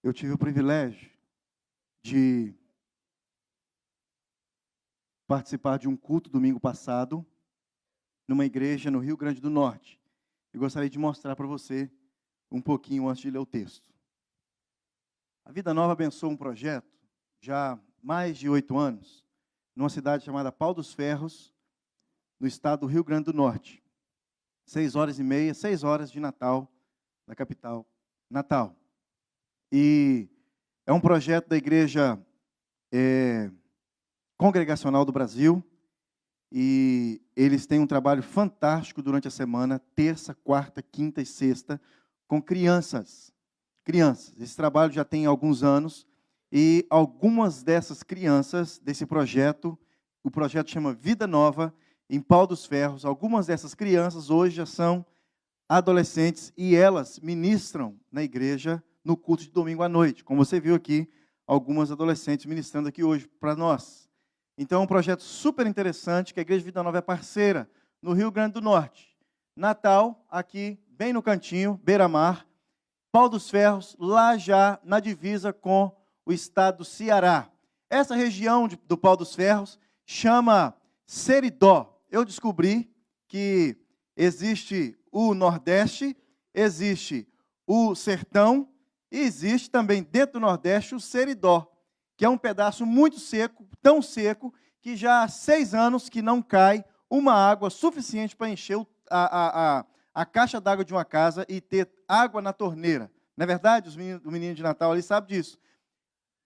Eu tive o privilégio de participar de um culto domingo passado, numa igreja no Rio Grande do Norte. Eu gostaria de mostrar para você um pouquinho antes de ler o texto. A Vida Nova abençoou um projeto, já há mais de 8 anos, numa cidade chamada Pau dos Ferros, no estado do Rio Grande do Norte. 6h30, 6 horas de Natal, da capital, Natal. E é um projeto da Igreja Congregacional do Brasil, e eles têm um trabalho fantástico durante a semana, terça, quarta, quinta e sexta, com crianças. Esse trabalho já tem alguns anos, e algumas dessas crianças, desse projeto, o projeto chama Vida Nova, em Pau dos Ferros, algumas dessas crianças hoje já são adolescentes, e elas ministram na igreja no culto de domingo à noite. Como você viu aqui, algumas adolescentes ministrando aqui hoje para nós. Então, é um projeto super interessante, que a Igreja Vida Nova é parceira, no Rio Grande do Norte. Natal, aqui, bem no cantinho, beira-mar. Pau dos Ferros, lá já na divisa com o estado do Ceará. Essa região do Pau dos Ferros chama Seridó. Eu descobri que existe o Nordeste, existe o Sertão, e existe também dentro do Nordeste o Seridó, que é um pedaço muito seco, tão seco, que já há 6 anos que não cai uma água suficiente para encher a caixa d'água de uma casa e ter água na torneira. Não é verdade? O menino de Natal ali sabe disso.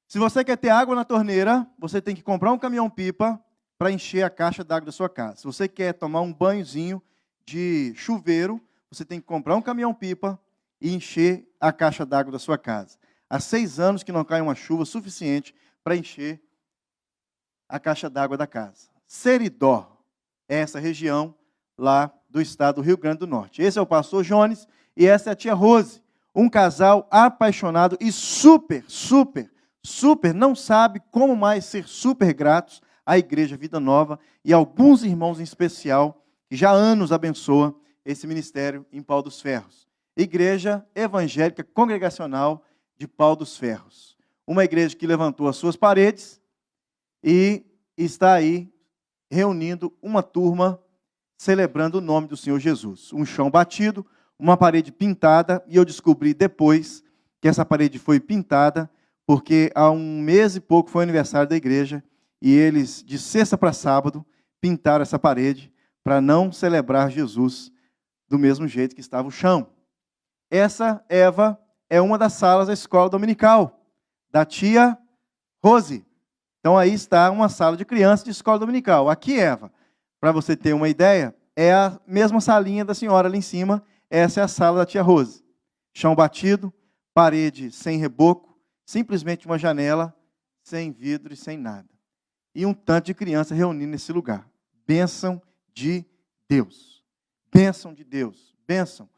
Se você quer ter água na torneira, você tem que comprar um caminhão-pipa para encher a caixa d'água da sua casa. Se você quer tomar um banhozinho de chuveiro, você tem que comprar um caminhão-pipa e encher a caixa d'água da sua casa. Há 6 anos que não cai uma chuva suficiente para encher a caixa d'água da casa. Seridó é essa região lá do estado do Rio Grande do Norte. Esse é o pastor Jones e essa é a tia Rose, um casal apaixonado e super, não sabe como mais ser super gratos à Igreja Vida Nova e alguns irmãos em especial que já há anos abençoa esse ministério em Pau dos Ferros. Igreja Evangélica Congregacional de Pau dos Ferros. Uma igreja que levantou as suas paredes e está aí reunindo uma turma celebrando o nome do Senhor Jesus. Um chão batido, uma parede pintada, e eu descobri depois que essa parede foi pintada porque há 1 mês e pouco foi o aniversário da igreja e eles, de sexta para sábado, pintaram essa parede para não celebrar Jesus do mesmo jeito que estava o chão. Essa, Eva, é uma das salas da escola dominical, da tia Rose. Então, aí está uma sala de crianças de escola dominical. Aqui, Eva, para você ter uma ideia, é a mesma salinha da senhora ali em cima. Essa é a sala da tia Rose. Chão batido, parede sem reboco, simplesmente uma janela, sem vidro e sem nada. E um tanto de criança reunindo nesse lugar. Bênção de Deus. Bênção de Deus. Bênção.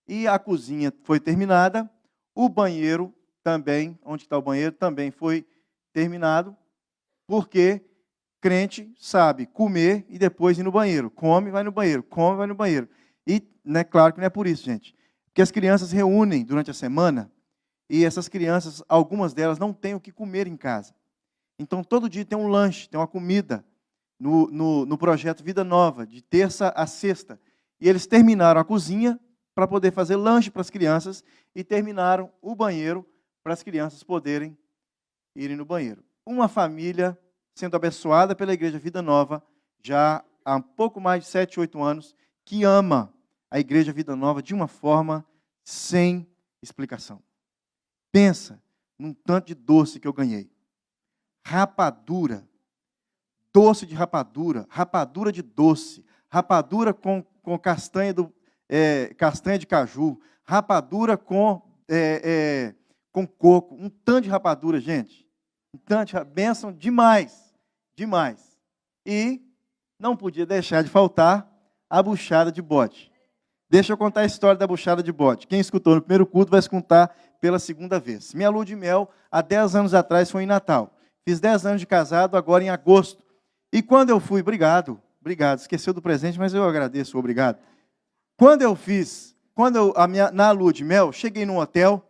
E a cozinha foi terminada, o banheiro também, onde está o banheiro, também foi terminado, porque crente sabe comer e depois ir no banheiro. Come, vai no banheiro, come, vai no banheiro. E, né, claro que não é por isso, gente. Porque as crianças reúnem durante a semana, e essas crianças, algumas delas, não têm o que comer em casa. Então, todo dia tem um lanche, tem uma comida no projeto Vida Nova, de terça a sexta. E eles terminaram a cozinha para poder fazer lanche para as crianças e terminaram o banheiro para as crianças poderem irem no banheiro. Uma família sendo abençoada pela Igreja Vida Nova já há um pouco mais de 7, 8 anos, que ama a Igreja Vida Nova de uma forma sem explicação. Pensa num tanto de doce que eu ganhei. Rapadura, doce de rapadura, rapadura de doce, rapadura com castanha de caju, rapadura com coco, um tanto de rapadura, gente. Um tanto de bênção demais, demais. E não podia deixar de faltar a buchada de bode. Deixa eu contar a história da buchada de bode. Quem escutou no primeiro culto vai escutar pela segunda vez. Minha lua de mel, há 10 anos atrás, foi em Natal. Fiz 10 anos de casado, agora em agosto. E quando eu fui, obrigado, esqueceu do presente, mas eu agradeço, obrigado. Na lua de mel, cheguei num hotel,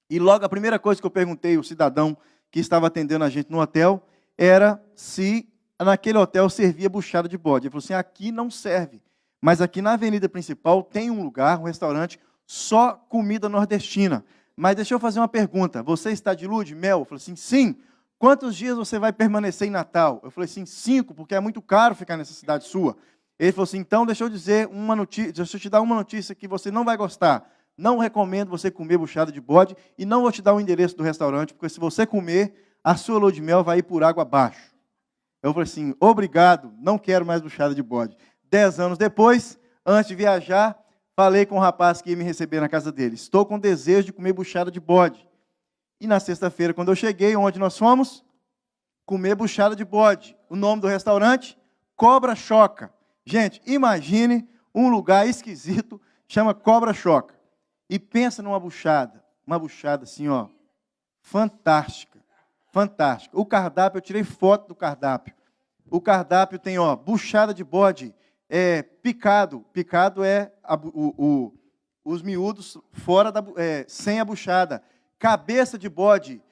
E logo a primeira coisa que eu perguntei ao cidadão que estava atendendo a gente no hotel era se naquele hotel servia buchada de bode. Ele falou assim: aqui não serve, mas aqui na avenida principal tem um lugar, um restaurante, só comida nordestina. Mas deixa eu fazer uma pergunta: você está de lua de mel? Eu falei assim: sim. Quantos dias você vai permanecer em Natal? Eu falei assim: 5, porque é muito caro ficar nessa cidade sua. Ele falou assim: então deixa eu dizer uma notícia, deixa eu te dar uma notícia que você não vai gostar. Não recomendo você comer buchada de bode e não vou te dar o endereço do restaurante, porque se você comer, a sua lua de mel vai ir por água abaixo. Eu falei assim: obrigado, não quero mais buchada de bode. 10 anos depois, antes de viajar, falei com o rapaz que ia me receber na casa dele: estou com desejo de comer buchada de bode. E na sexta-feira, quando eu cheguei, onde nós fomos? Comer buchada de bode. O nome do restaurante? Cobra Choca. Gente, imagine um lugar esquisito, chama Cobra Choca. E pensa numa buchada, uma buchada assim, ó, fantástica, fantástica. O cardápio, eu tirei foto do cardápio. O cardápio tem, ó, buchada de bode, picado. Picado é os miúdos fora sem a buchada. Cabeça de bode,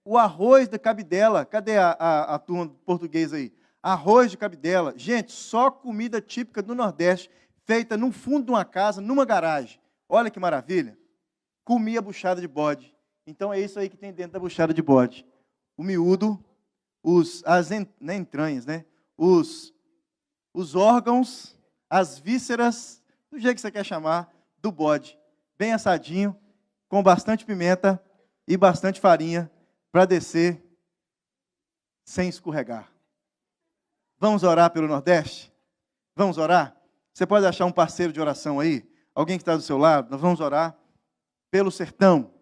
o arroz de cabidela. Cadê a turma do português aí? Arroz de cabidela. Gente, só comida típica do Nordeste, feita no fundo de uma casa, numa garagem. Olha que maravilha. Comia buchada de bode. Então é isso aí que tem dentro da buchada de bode. O miúdo, as entranhas, né? Os órgãos, as vísceras, do jeito que você quer chamar, do bode. Bem assadinho, com bastante pimenta e bastante farinha, para descer sem escorregar. Vamos orar pelo Nordeste? Vamos orar? Você pode achar um parceiro de oração aí? Alguém que está do seu lado? Nós vamos orar pelo sertão,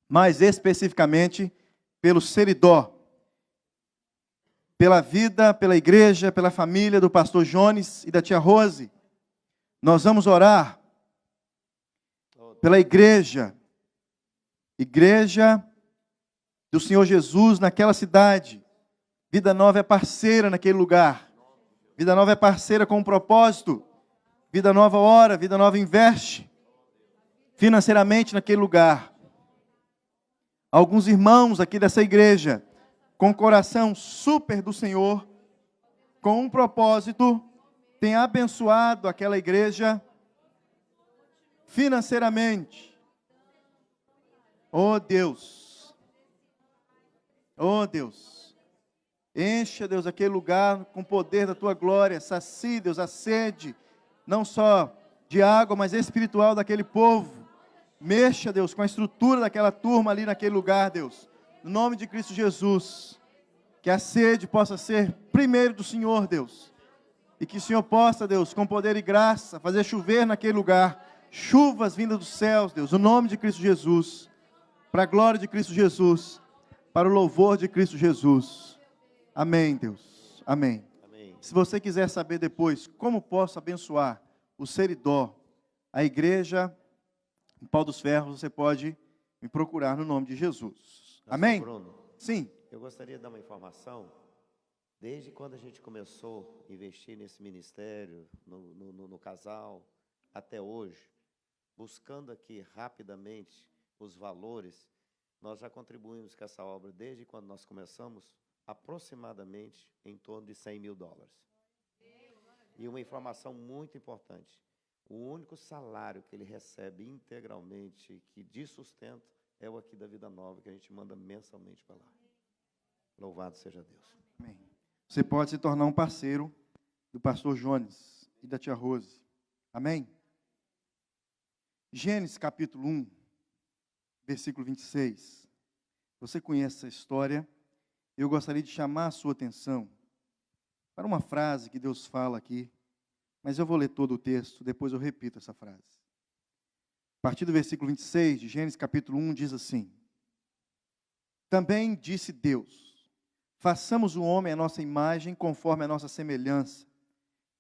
mais especificamente pelo Seridó, pela vida, pela igreja, pela família do pastor Jones e da tia Rose. Nós vamos orar pela igreja do Senhor Jesus naquela cidade. Vida Nova é parceira naquele lugar. Vida Nova é parceira com um propósito. Vida Nova ora, Vida Nova investe financeiramente naquele lugar. Alguns irmãos aqui dessa igreja, com o coração super do Senhor, com um propósito, têm abençoado aquela igreja financeiramente. Oh Deus, oh Deus, encha, Deus, aquele lugar com o poder da Tua glória, sacie, Deus, a sede, não só de água, mas espiritual daquele povo. Mexa, Deus, com a estrutura daquela turma ali naquele lugar, Deus. No nome de Cristo Jesus. Que a sede possa ser primeiro do Senhor, Deus. E que o Senhor possa, Deus, com poder e graça, fazer chover naquele lugar. Chuvas vindas dos céus, Deus. No nome de Cristo Jesus. Para a glória de Cristo Jesus. Para o louvor de Cristo Jesus. Amém, Deus. Amém. Se você quiser saber depois como posso abençoar o Seridó, a igreja em Pau dos Ferros, você pode me procurar no nome de Jesus. Amém? Bruno, sim. Eu gostaria de dar uma informação. Desde quando a gente começou a investir nesse ministério, no casal, até hoje, buscando aqui rapidamente os valores, nós já contribuímos com essa obra desde quando nós começamos, aproximadamente em torno de $100 mil. E uma informação muito importante: o único salário que ele recebe integralmente, que de sustento, é o aqui da Vida Nova, que a gente manda mensalmente para lá. Louvado seja Deus. Amém. Você pode se tornar um parceiro do pastor Jones e da tia Rose. Amém? Gênesis capítulo 1, versículo 26. Você conhece essa história? Eu gostaria de chamar a sua atenção para uma frase que Deus fala aqui, mas eu vou ler todo o texto, depois eu repito essa frase. A partir do versículo 26 de Gênesis capítulo 1 diz assim: também disse Deus: façamos o homem à nossa imagem, conforme a nossa semelhança.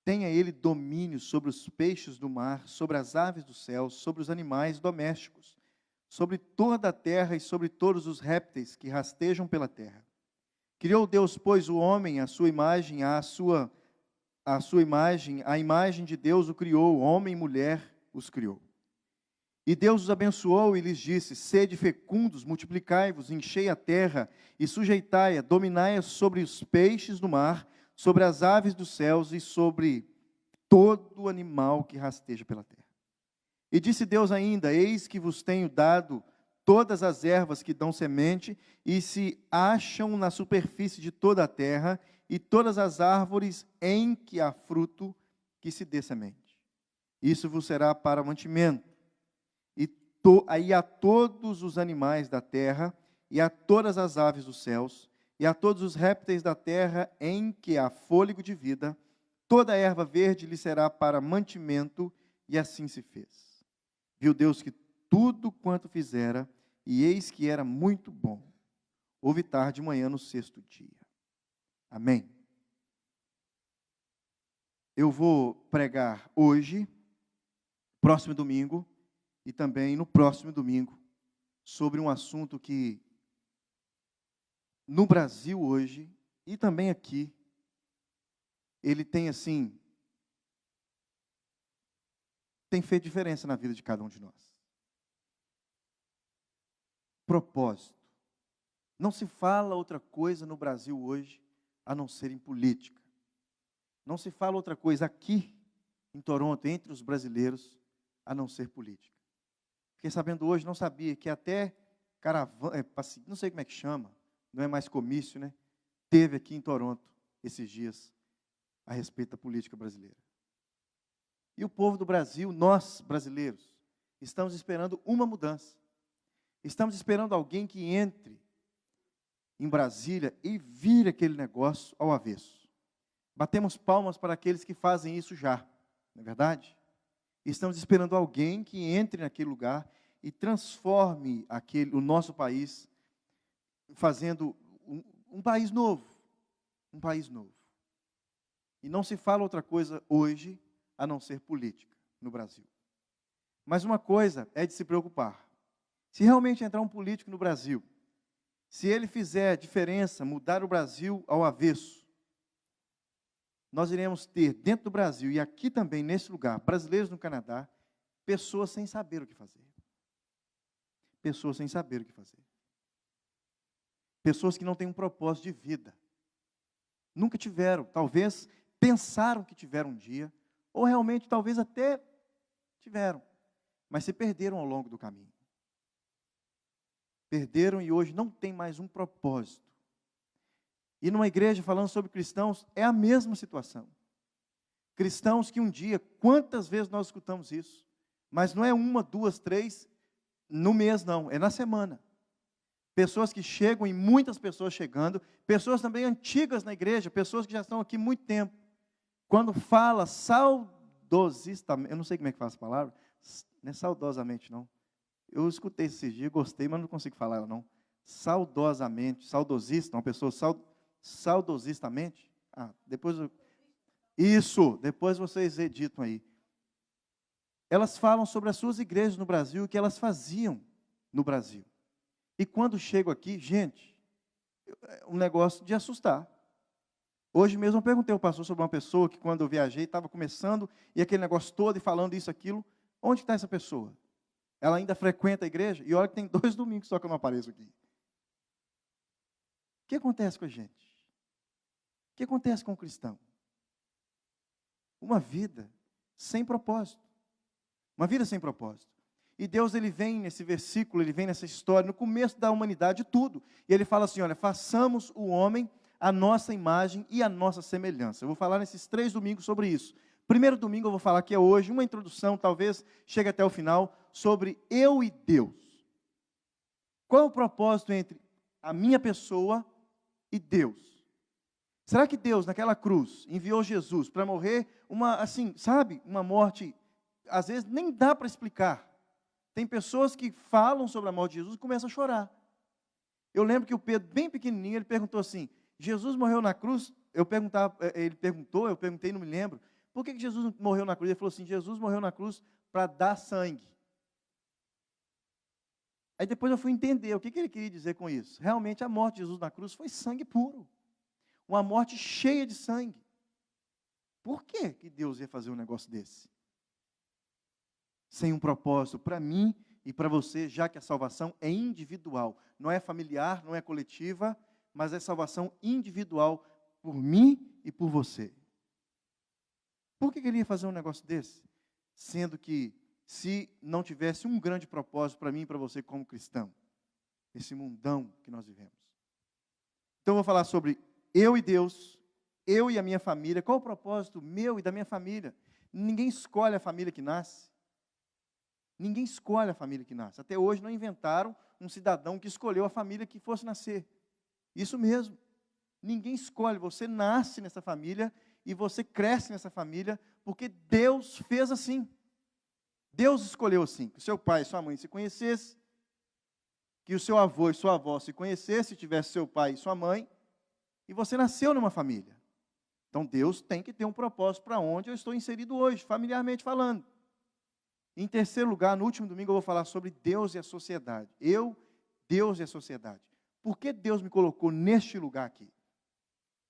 Tenha ele domínio sobre os peixes do mar, sobre as aves do céu, sobre os animais domésticos, sobre toda a terra e sobre todos os répteis que rastejam pela terra. Criou Deus, pois, o homem à sua imagem, a imagem de Deus o criou, homem e mulher os criou. E Deus os abençoou e lhes disse: sede fecundos, multiplicai-vos, enchei a terra e sujeitai-a, dominai-a sobre os peixes do mar, sobre as aves dos céus e sobre todo animal que rasteja pela terra. E disse Deus ainda: eis que vos tenho dado todas as ervas que dão semente e se acham na superfície de toda a terra, e todas as árvores em que há fruto que se dê semente. Isso vos será para mantimento. Aí a todos os animais da terra, e a todas as aves dos céus, e a todos os répteis da terra em que há fôlego de vida, toda a erva verde lhe será para mantimento, e assim se fez. Viu Deus que tudo quanto fizera, e eis que era muito bom. Houve tarde e manhã no sexto dia. Amém. Eu vou pregar hoje, próximo domingo, e também no próximo domingo, sobre um assunto que, no Brasil hoje, e também aqui, ele tem feito diferença na vida de cada um de nós. Propósito. Não se fala outra coisa no Brasil hoje, a não ser em política. Não se fala outra coisa aqui, em Toronto, entre os brasileiros, a não ser política. Fiquei sabendo hoje, não sabia, que até caravana, não sei como é que chama, não é mais comício, né? Teve aqui em Toronto, esses dias, a respeito da política brasileira. E o povo do Brasil, nós brasileiros, estamos esperando uma mudança. Estamos esperando alguém que entre em Brasília e vire aquele negócio ao avesso. Batemos palmas para aqueles que fazem isso já, não é verdade? Estamos esperando alguém que entre naquele lugar e transforme o nosso país, fazendo um país novo. Um país novo. E não se fala outra coisa hoje, a não ser política, no Brasil. Mas uma coisa é de se preocupar. Se realmente entrar um político no Brasil, se ele fizer diferença, mudar o Brasil ao avesso, nós iremos ter dentro do Brasil e aqui também, nesse lugar, brasileiros no Canadá, pessoas sem saber o que fazer. Pessoas sem saber o que fazer. Pessoas que não têm um propósito de vida. Nunca tiveram, talvez pensaram que tiveram um dia, ou realmente talvez até tiveram, mas se perderam ao longo do caminho. Perderam e hoje não tem mais um propósito. E numa igreja falando sobre cristãos, é a mesma situação. Cristãos que um dia, quantas vezes nós escutamos isso? Mas não é uma, duas, três, no mês não, é na semana. Pessoas que chegam, e muitas pessoas chegando, pessoas também antigas na igreja, pessoas que já estão aqui há muito tempo. Quando fala saudosistamente, eu não sei como é que fala essa palavra, não é saudosamente não. Eu escutei esses dias, gostei, mas não consigo falar ela não. Saudosamente, saudosista, uma pessoa saudosistamente. Depois vocês editam aí. Elas falam sobre as suas igrejas no Brasil, o que elas faziam no Brasil. E quando chego aqui, gente, é um negócio de assustar. Hoje mesmo eu perguntei ao pastor sobre uma pessoa que quando eu viajei estava começando, e aquele negócio todo, e falando isso, aquilo. Onde está essa pessoa? Ela ainda frequenta a igreja? E olha que tem 2 domingos só que eu não apareço aqui. O que acontece com a gente? O que acontece com o cristão? Uma vida sem propósito. Uma vida sem propósito. E Deus, ele vem nesse versículo, ele vem nessa história, no começo da humanidade, tudo. E ele fala assim, olha, façamos o homem a nossa imagem e a nossa semelhança. Eu vou falar nesses 3 domingos sobre isso. Primeiro domingo eu vou falar que é hoje, uma introdução, talvez chegue até o final, sobre eu e Deus. Qual é o propósito entre a minha pessoa e Deus? Será que Deus, naquela cruz, enviou Jesus para morrer uma morte, às vezes nem dá para explicar. Tem pessoas que falam sobre a morte de Jesus e começam a chorar. Eu lembro que o Pedro, bem pequenininho, ele perguntou assim, Jesus morreu na cruz? Ele perguntou, eu perguntei, não me lembro, por que Jesus morreu na cruz? Ele falou assim, Jesus morreu na cruz para dar sangue. Aí depois eu fui entender o que ele queria dizer com isso. Realmente a morte de Jesus na cruz foi sangue puro. Uma morte cheia de sangue. Por que Deus ia fazer um negócio desse? sem um propósito para mim e para você, já que a salvação é individual. Não é familiar, não é coletiva, mas é salvação individual por mim e por você. Por que ele ia fazer um negócio desse? Sendo que, se não tivesse um grande propósito para mim e para você como cristão, esse mundão que nós vivemos. Então eu vou falar sobre eu e Deus, eu e a minha família. Qual o propósito meu e da minha família? Ninguém escolhe a família que nasce. Ninguém escolhe a família que nasce. Até hoje não inventaram um cidadão que escolheu a família que fosse nascer. Isso mesmo. Ninguém escolhe. Você nasce nessa família e você cresce nessa família porque Deus fez assim. Deus escolheu assim, que o seu pai e sua mãe se conhecessem, que o seu avô e sua avó se conhecessem, tivesse seu pai e sua mãe, e você nasceu numa família. Então Deus tem que ter um propósito para onde eu estou inserido hoje, familiarmente falando. Em terceiro lugar, no último domingo eu vou falar sobre Deus e a sociedade. Eu, Deus e a sociedade. Por que Deus me colocou neste lugar aqui?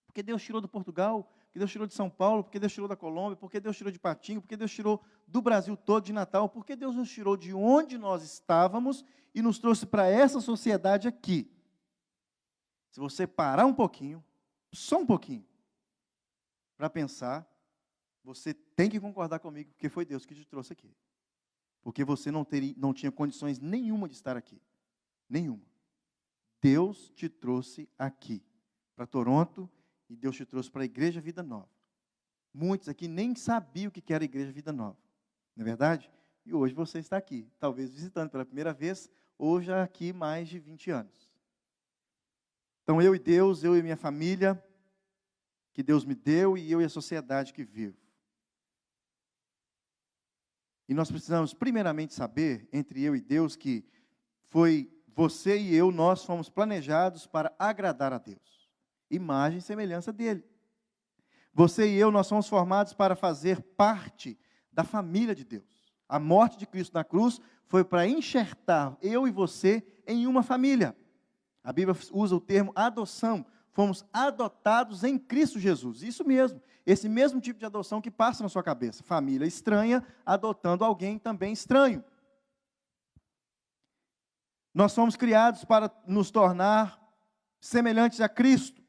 Porque Deus tirou do Portugal, porque Deus tirou de São Paulo, porque Deus tirou da Colômbia, porque Deus tirou de Patinho, porque Deus tirou do Brasil todo, de Natal, porque Deus nos tirou de onde nós estávamos e nos trouxe para essa sociedade aqui. Se você parar um pouquinho, só um pouquinho, para pensar, você tem que concordar comigo, porque foi Deus que te trouxe aqui. Porque você não tinha condições nenhuma de estar aqui. Nenhuma. Deus te trouxe aqui, para Toronto, e Deus te trouxe para a Igreja Vida Nova. Muitos aqui nem sabiam o que era a Igreja Vida Nova. Não é verdade? E hoje você está aqui, talvez visitando pela primeira vez, ou já aqui mais de 20 anos. Então eu e Deus, eu e minha família, que Deus me deu, e eu e a sociedade que vivo. E nós precisamos primeiramente saber, entre eu e Deus, que foi você e eu, nós fomos planejados para agradar a Deus. Imagem e semelhança dele. Você e eu, nós somos formados para fazer parte da família de Deus. A morte de Cristo na cruz foi para enxertar eu e você em uma família. A Bíblia usa o termo adoção. Fomos adotados em Cristo Jesus. Isso mesmo. Esse mesmo tipo de adoção que passa na sua cabeça. Família estranha, adotando alguém também estranho. Nós somos criados para nos tornar semelhantes a Cristo.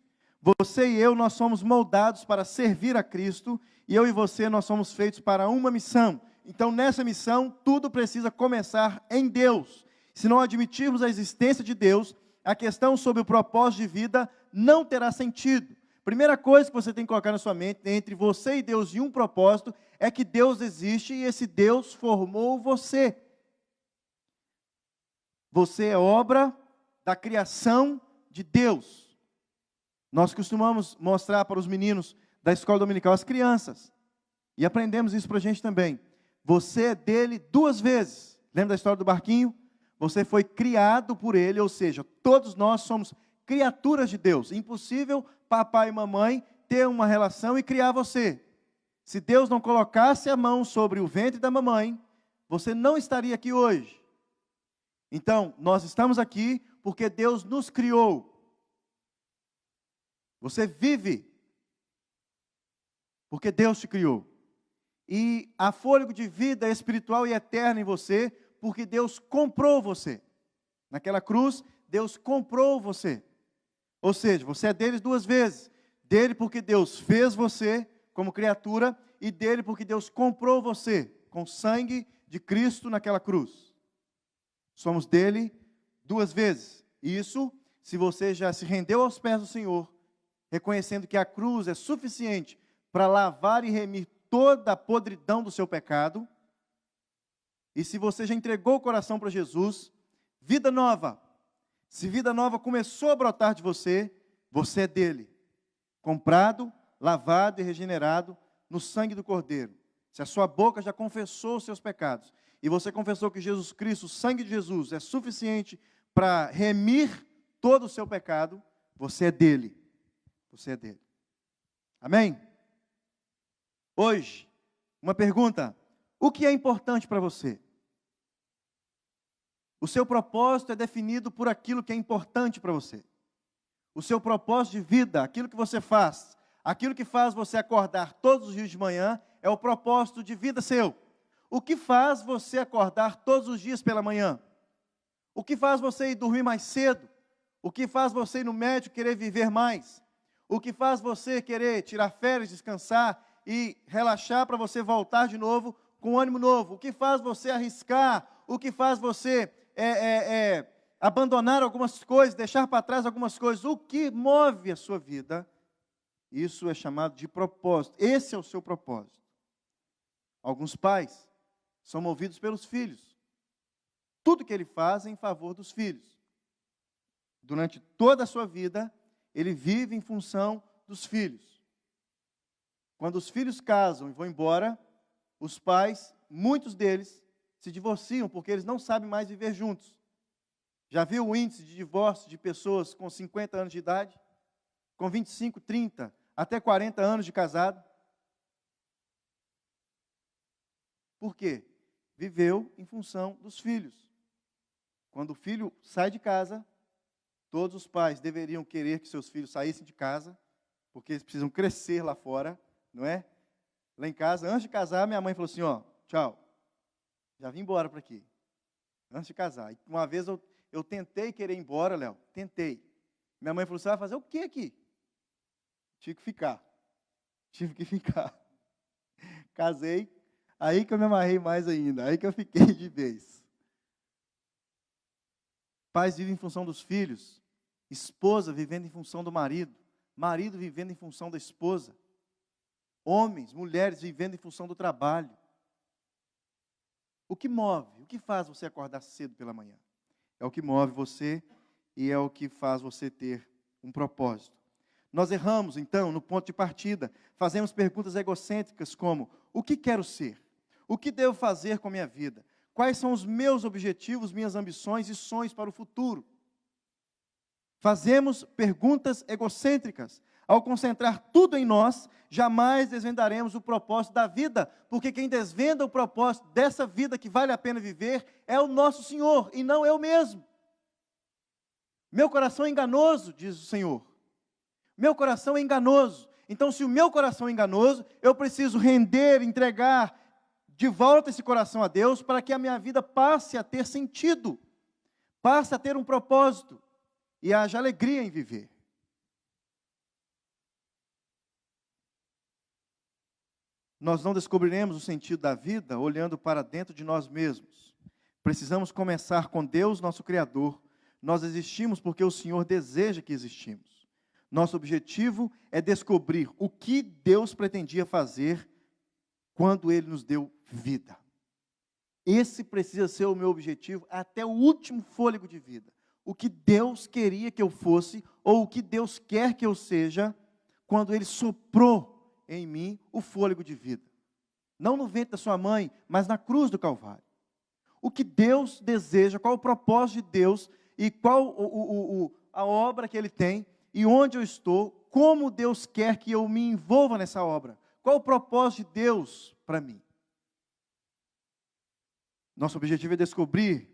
Você e eu, nós somos moldados para servir a Cristo. E eu e você, nós somos feitos para uma missão. Então, nessa missão, tudo precisa começar em Deus. Se não admitirmos a existência de Deus, a questão sobre o propósito de vida não terá sentido. Primeira coisa que você tem que colocar na sua mente, entre você e Deus e um propósito, é que Deus existe e esse Deus formou você. Você é obra da criação de Deus. Nós costumamos mostrar para os meninos da escola dominical, as crianças, e aprendemos isso para a gente também. Você é dele 2 vezes. Lembra da história do barquinho? Você foi criado por ele, ou seja, todos nós somos criaturas de Deus. Impossível papai e mamãe ter uma relação e criar você. Se Deus não colocasse a mão sobre o ventre da mamãe, você não estaria aqui hoje. Então, nós estamos aqui porque Deus nos criou. Você vive porque Deus te criou. E há fôlego de vida espiritual e eterna em você, porque Deus comprou você. Naquela cruz, Deus comprou você. Ou seja, você é dele 2 vezes. Dele porque Deus fez você como criatura, e dele porque Deus comprou você com o sangue de Cristo naquela cruz. Somos dele 2 vezes. Isso, se você já se rendeu aos pés do Senhor, reconhecendo que a cruz é suficiente para lavar e remir toda a podridão do seu pecado, e se você já entregou o coração para Jesus, vida nova. Se vida nova começou a brotar de você, você é dele. Comprado, lavado e regenerado no sangue do Cordeiro. Se a sua boca já confessou os seus pecados, e você confessou que Jesus Cristo, o sangue de Jesus, é suficiente para remir todo o seu pecado, você é dele. Você é dele. Amém? Hoje, uma pergunta. O que é importante para você? O seu propósito é definido por aquilo que é importante para você. O seu propósito de vida, aquilo que você faz, aquilo que faz você acordar todos os dias de manhã, é o propósito de vida seu. O que faz você acordar todos os dias pela manhã? O que faz você ir dormir mais cedo? O que faz você ir no médico querer viver mais? O que faz você querer tirar férias, descansar e relaxar para você voltar de novo com ânimo novo? O que faz você arriscar? O que faz você abandonar algumas coisas, deixar para trás algumas coisas? O que move a sua vida? Isso é chamado de propósito. Esse é o seu propósito. Alguns pais são movidos pelos filhos. Tudo que ele faz é em favor dos filhos. Durante toda a sua vida, ele vive em função dos filhos. Quando os filhos casam e vão embora, os pais, muitos deles, se divorciam porque eles não sabem mais viver juntos. Já viu o índice de divórcio de pessoas com 50 anos de idade? Com 25, 30, até 40 anos de casado? Por quê? Viveu em função dos filhos. Quando o filho sai de casa, todos os pais deveriam querer que seus filhos saíssem de casa, porque eles precisam crescer lá fora, não é? Lá em casa, antes de casar, minha mãe falou assim, ó, tchau, já vim embora para aqui, antes de casar. Uma vez eu tentei querer ir embora, Léo, tentei. Minha mãe falou, você vai fazer o quê aqui? Tive que ficar. Casei, aí que eu me amarrei mais ainda, aí que eu fiquei de vez. Pais vivem em função dos filhos, esposa vivendo em função do marido vivendo em função da esposa, homens, mulheres vivendo em função do trabalho. O que move, o que faz você acordar cedo pela manhã? É o que move você e é o que faz você ter um propósito. Nós erramos, então, no ponto de partida, fazemos perguntas egocêntricas como, o que quero ser? O que devo fazer com a minha vida? Quais são os meus objetivos, minhas ambições e sonhos para o futuro? Fazemos perguntas egocêntricas. Ao concentrar tudo em nós, jamais desvendaremos o propósito da vida, porque quem desvenda o propósito dessa vida que vale a pena viver é o nosso Senhor, e não eu mesmo. Meu coração é enganoso, diz o Senhor. Meu coração é enganoso. Então, se o meu coração é enganoso, eu preciso render, entregar de volta esse coração a Deus, para que a minha vida passe a ter sentido, passe a ter um propósito, e haja alegria em viver. Nós não descobriremos o sentido da vida olhando para dentro de nós mesmos. Precisamos começar com Deus, nosso Criador. Nós existimos porque o Senhor deseja que existimos. Nosso objetivo é descobrir o que Deus pretendia fazer quando Ele nos deu vida. Esse precisa ser o meu objetivo até o último fôlego de vida. O que Deus queria que eu fosse, ou o que Deus quer que eu seja, quando Ele soprou em mim o fôlego de vida. Não no ventre da sua mãe, mas na cruz do Calvário. O que Deus deseja, qual o propósito de Deus, e qual a obra que Ele tem, e onde eu estou, como Deus quer que eu me envolva nessa obra. Qual o propósito de Deus para mim? Nosso objetivo é descobrir,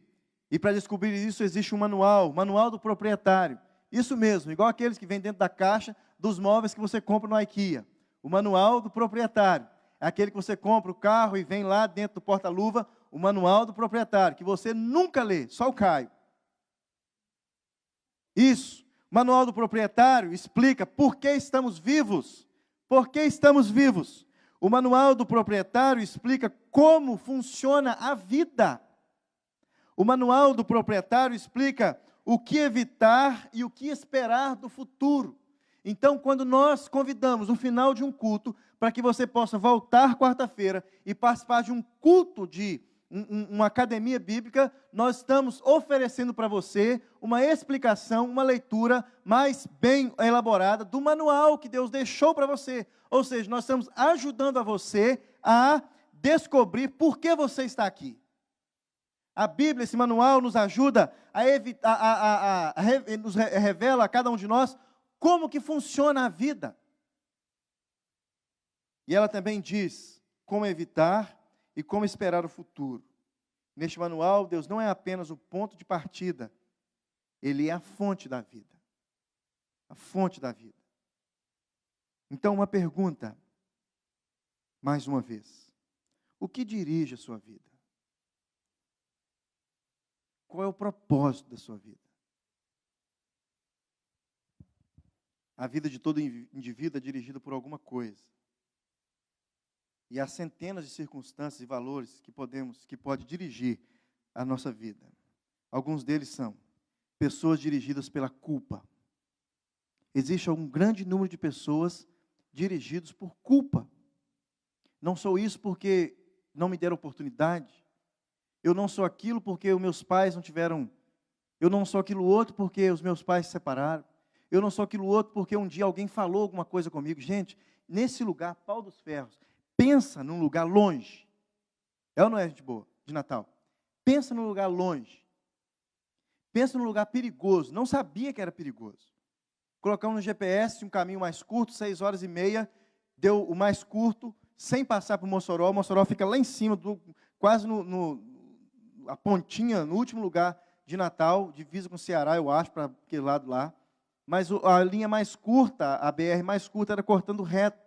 e para descobrir isso existe um manual do proprietário. Isso mesmo, igual aqueles que vêm dentro da caixa dos móveis que você compra no IKEA. O manual do proprietário. É aquele que você compra o carro e vem lá dentro do porta-luva, o manual do proprietário, que você nunca lê, só o Caio. Isso. O manual do proprietário explica por que estamos vivos. Por que estamos vivos? O manual do proprietário explica como funciona a vida. O manual do proprietário explica o que evitar e o que esperar do futuro. Então, quando nós convidamos no final de um culto, para que você possa voltar quarta-feira e participar de um culto de uma academia bíblica, nós estamos oferecendo para você uma explicação, uma leitura mais bem elaborada do manual que Deus deixou para você. Ou seja, nós estamos ajudando a você a descobrir por que você está aqui. A Bíblia, esse manual, nos ajuda nos revela a cada um de nós como que funciona a vida. E ela também diz como evitar e como esperar o futuro. Neste manual, Deus não é apenas o ponto de partida, Ele é a fonte da vida. A fonte da vida. Então, uma pergunta, mais uma vez. O que dirige a sua vida? Qual é o propósito da sua vida? A vida de todo indivíduo é dirigida por alguma coisa. E há centenas de circunstâncias e valores que pode dirigir a nossa vida. Alguns deles são pessoas dirigidas pela culpa. Existe um grande número de pessoas dirigidas por culpa. Não sou isso porque não me deram oportunidade. Eu não sou aquilo porque os meus pais não tiveram. Eu não sou aquilo outro porque os meus pais se separaram. Eu não sou aquilo outro porque um dia alguém falou alguma coisa comigo. Gente, nesse lugar, Pau dos Ferros, pensa num lugar longe. É ou não é, gente boa, de Natal? Pensa num lugar longe. Pensa num lugar perigoso. Não sabia que era perigoso. Colocamos no GPS um caminho mais curto, 6h30, deu o mais curto, sem passar por Mossoró. Mossoró fica lá em cima, quase a pontinha, no último lugar de Natal, divisa com o Ceará, eu acho, para aquele lado lá. Mas a linha mais curta, a BR mais curta, era cortando reto,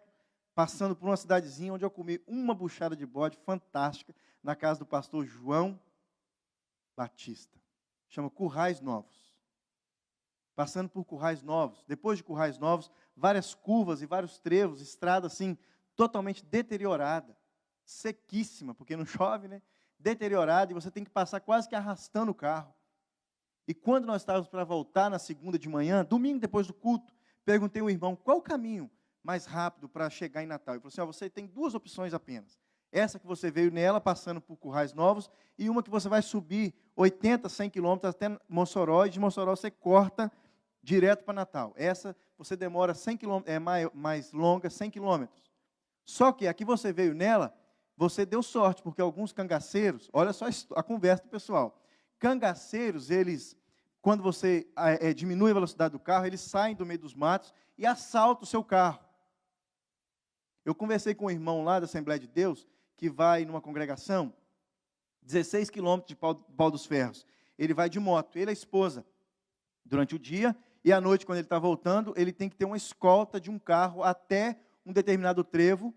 passando por uma cidadezinha onde eu comi uma buchada de bode fantástica, na casa do pastor João Batista. Chama Currais Novos. Passando por Currais Novos, depois de Currais Novos, várias curvas e vários trevos, estrada assim, totalmente deteriorada, sequíssima, porque não chove, né? Deteriorada, e você tem que passar quase que arrastando o carro. E quando nós estávamos para voltar na segunda de manhã, domingo depois do culto, perguntei ao irmão, qual o caminho mais rápido para chegar em Natal? Ele falou assim, você tem 2 opções apenas. Essa que você veio nela, passando por Currais Novos, e uma que você vai subir 80, 100 quilômetros até Mossoró, e de Mossoró você corta direto para Natal. Essa você demora 100 quilômetros, é mais longa, 100 quilômetros. Só que aqui você veio nela, você deu sorte, porque alguns cangaceiros, olha só a conversa do pessoal, cangaceiros, eles, quando você diminui a velocidade do carro, eles saem do meio dos matos e assaltam o seu carro. Eu conversei com um irmão lá da Assembleia de Deus, que vai numa congregação, 16 quilômetros de Pau dos Ferros. Ele vai de moto, ele e a esposa, durante o dia, e à noite, quando ele está voltando, ele tem que ter uma escolta de um carro até um determinado trevo,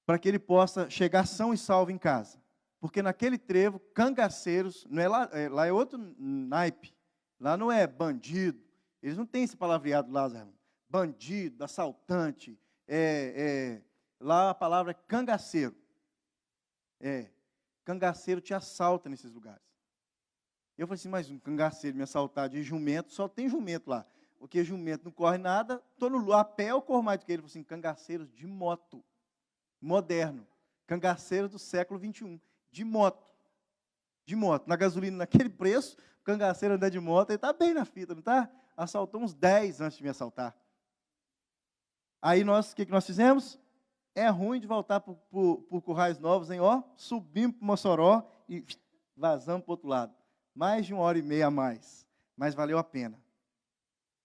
para que ele possa chegar são e salvo em casa. Porque naquele trevo, cangaceiros, não é lá é outro naipe, lá não é bandido, eles não têm esse palavreado lá, Zé. Bandido, assaltante, lá a palavra é cangaceiro. Cangaceiro te assalta nesses lugares. Eu falei assim, mas um cangaceiro me assaltar de jumento, só tem jumento lá. Porque jumento não corre nada, estou a pé eu corro mais do que ele. Ele falou assim, cangaceiros de moto, moderno. Cangaceiros do século 21, de moto. De moto. Na gasolina, naquele preço, o cangaceiro andar de moto, ele está bem na fita, não está? Assaltou uns 10 antes de me assaltar. Aí o que nós fizemos? É ruim de voltar por Currais Novos, hein? Subimos para o Mossoró e vazamos para o outro lado. Mais de 1h30 a mais, mas valeu a pena.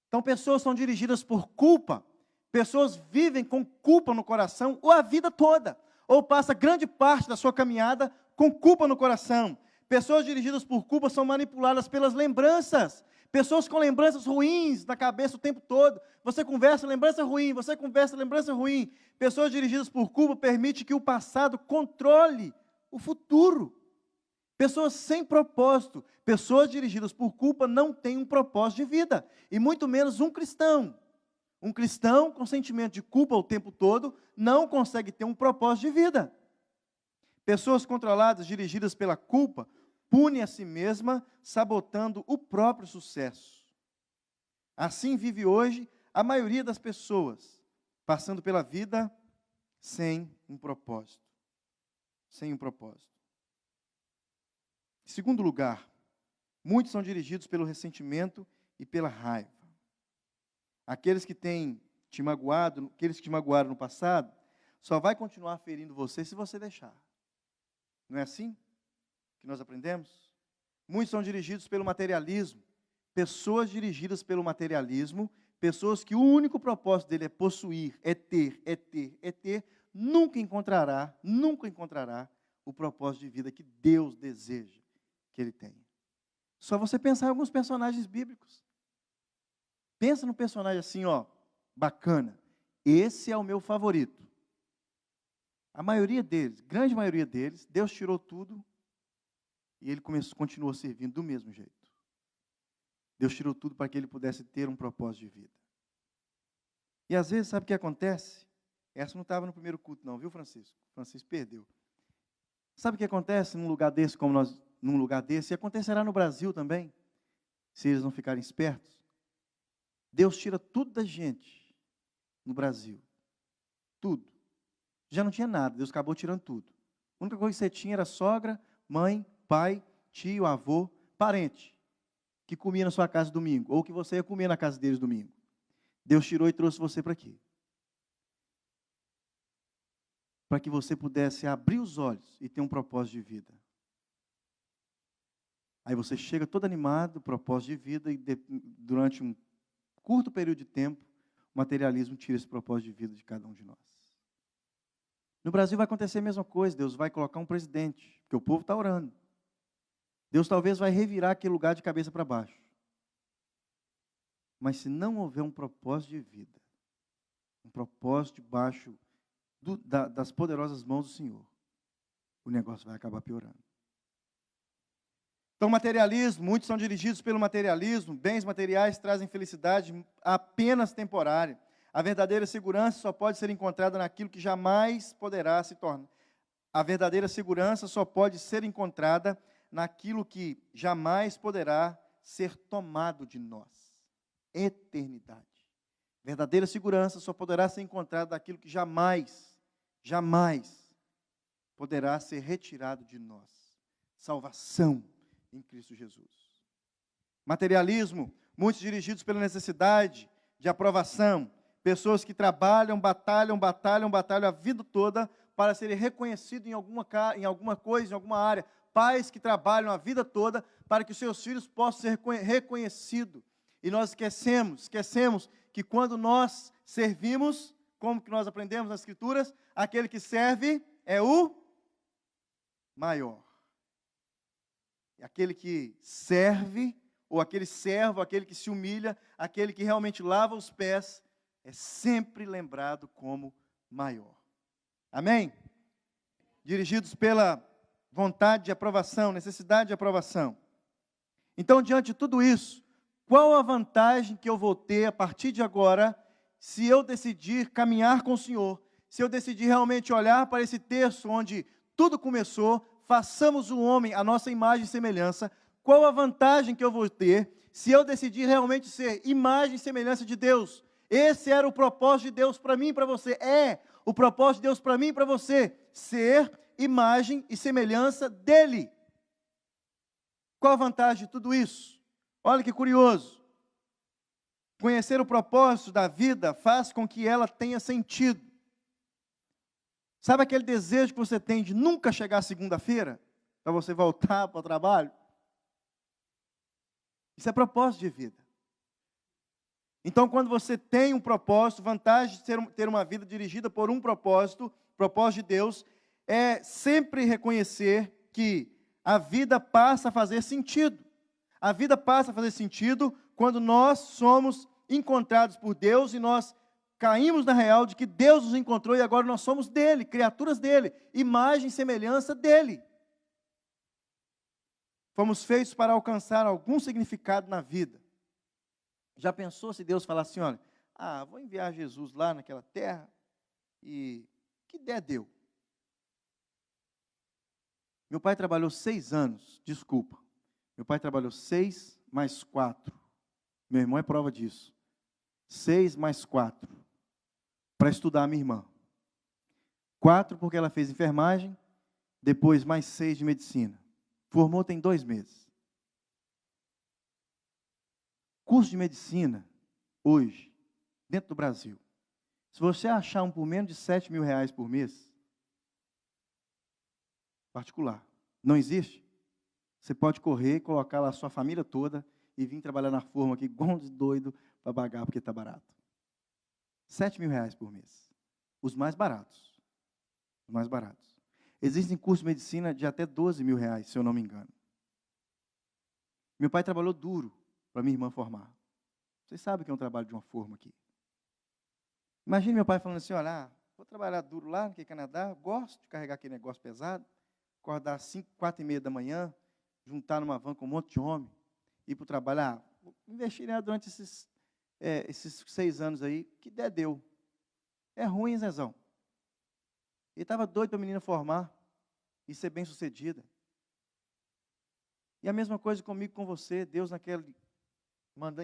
Então, pessoas são dirigidas por culpa, pessoas vivem com culpa no coração ou a vida toda, ou passa grande parte da sua caminhada com culpa no coração. Pessoas dirigidas por culpa são manipuladas pelas lembranças. Pessoas com lembranças ruins na cabeça o tempo todo. Você conversa, lembrança ruim, você conversa, lembrança ruim. Pessoas dirigidas por culpa permitem que o passado controle o futuro. Pessoas sem propósito, pessoas dirigidas por culpa não têm um propósito de vida. E muito menos um cristão. Um cristão com sentimento de culpa o tempo todo não consegue ter um propósito de vida. Pessoas controladas, dirigidas pela culpa, punem a si mesma, sabotando o próprio sucesso. Assim vive hoje a maioria das pessoas, passando pela vida sem um propósito. Sem um propósito. Em segundo lugar, muitos são dirigidos pelo ressentimento e pela raiva. Aqueles que têm te magoado, aqueles que te magoaram no passado, só vai continuar ferindo você se você deixar. Não é assim que nós aprendemos? Muitos são dirigidos pelo materialismo. Pessoas dirigidas pelo materialismo, pessoas que o único propósito dele é possuir, é ter, nunca encontrará o propósito de vida que Deus deseja que ele tenha. Só você pensar em alguns personagens bíblicos. Pensa num personagem assim, bacana. Esse é o meu favorito. A maioria deles, grande maioria deles, Deus tirou tudo e ele continuou servindo do mesmo jeito. Deus tirou tudo para que ele pudesse ter um propósito de vida. E às vezes, sabe o que acontece? Essa não estava no primeiro culto não, viu, Francisco? Francisco perdeu. Sabe o que acontece num lugar desse, num lugar desse, e acontecerá no Brasil também, se eles não ficarem espertos? Deus tira tudo da gente no Brasil. Tudo. Já não tinha nada, Deus acabou tirando tudo. A única coisa que você tinha era sogra, mãe, pai, tio, avô, parente, que comia na sua casa domingo, ou que você ia comer na casa deles domingo. Deus tirou e trouxe você para aqui. Para que você pudesse abrir os olhos e ter um propósito de vida. Aí você chega todo animado, propósito de vida, e durante um curto período de tempo, o materialismo tira esse propósito de vida de cada um de nós. No Brasil vai acontecer a mesma coisa, Deus vai colocar um presidente, porque o povo está orando. Deus talvez vai revirar aquele lugar de cabeça para baixo. Mas se não houver um propósito de vida, um propósito debaixo das poderosas mãos do Senhor, o negócio vai acabar piorando. Então, materialismo, muitos são dirigidos pelo materialismo, bens materiais trazem felicidade apenas temporária. A verdadeira segurança só pode ser encontrada naquilo que jamais poderá se tornar. A verdadeira segurança só pode ser encontrada naquilo que jamais poderá ser tomado de nós. Eternidade. Verdadeira segurança só poderá ser encontrada naquilo que jamais poderá ser retirado de nós. Salvação em Cristo Jesus. Materialismo, muitos dirigidos pela necessidade de aprovação, pessoas que trabalham, batalham a vida toda para serem reconhecidos em alguma coisa, em alguma área. Pais que trabalham a vida toda para que os seus filhos possam ser reconhecidos. E nós esquecemos que quando nós servimos, como que nós aprendemos nas Escrituras, aquele que serve é o maior. Aquele que serve, ou aquele servo, aquele que se humilha, aquele que realmente lava os pés, é sempre lembrado como maior. Amém? Dirigidos pela vontade de aprovação, necessidade de aprovação. Então, diante de tudo isso, qual a vantagem que eu vou ter a partir de agora, se eu decidir caminhar com o Senhor, se eu decidir realmente olhar para esse texto onde tudo começou, façamos o homem a nossa imagem e semelhança, qual a vantagem que eu vou ter, se eu decidir realmente ser imagem e semelhança de Deus? Esse era o propósito de Deus para mim e para você, o propósito de Deus para mim e para você, ser imagem e semelhança dEle. Qual a vantagem de tudo isso? Olha que curioso. Conhecer o propósito da vida faz com que ela tenha sentido. Sabe aquele desejo que você tem de nunca chegar segunda-feira, para você voltar para o trabalho? Isso é propósito de vida. Então, quando você tem um propósito, vantagem de ter uma vida dirigida por um propósito de Deus, é sempre reconhecer que a vida passa a fazer sentido. A vida passa a fazer sentido quando nós somos encontrados por Deus e nós caímos na real de que Deus nos encontrou e agora nós somos dele, criaturas dele, imagem e semelhança dele. Fomos feitos para alcançar algum significado na vida. Já pensou se Deus falasse assim, olha, vou enviar Jesus lá naquela terra e que ideia deu? Meu pai trabalhou 6 anos, desculpa. Meu pai trabalhou 6 mais 4. Meu irmão é prova disso. 6 mais 4. Para estudar a minha irmã. 4 porque ela fez enfermagem, depois mais 6 de medicina. Formou tem 2 meses. Curso de medicina, hoje, dentro do Brasil, se você achar um por menos de 7 mil reais por mês, particular, não existe, você pode correr, colocar lá a sua família toda e vir trabalhar na forma aqui, igual um doido, para pagar porque está barato. 7 mil reais por mês. Os mais baratos. Os mais baratos. Existem cursos de medicina de até 12 mil reais, se eu não me engano. Meu pai trabalhou duro para minha irmã formar. Vocês sabem que é um trabalho de uma forma aqui. Imagine meu pai falando assim, olha, vou trabalhar duro lá no Canadá, gosto de carregar aquele negócio pesado, acordar às 5, 4h30 da manhã, juntar numa van com um monte de homem, ir para o trabalho, investir nela durante esses 6 anos aí, que der, deu. É ruim, Zezão. Ele estava doido para a menina formar e ser bem-sucedida. E a mesma coisa comigo, com você, Deus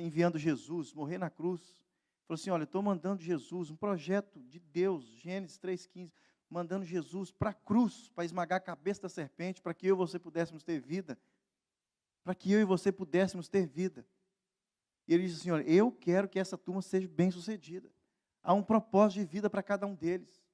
enviando Jesus, morrer na cruz. Falou assim, olha, eu estou mandando Jesus, um projeto de Deus, Gênesis 3,15, mandando Jesus para a cruz, para esmagar a cabeça da serpente, para que eu e você pudéssemos ter vida. Para que eu e você pudéssemos ter vida. E ele disse assim, olha, eu quero que essa turma seja bem-sucedida. Há um propósito de vida para cada um deles.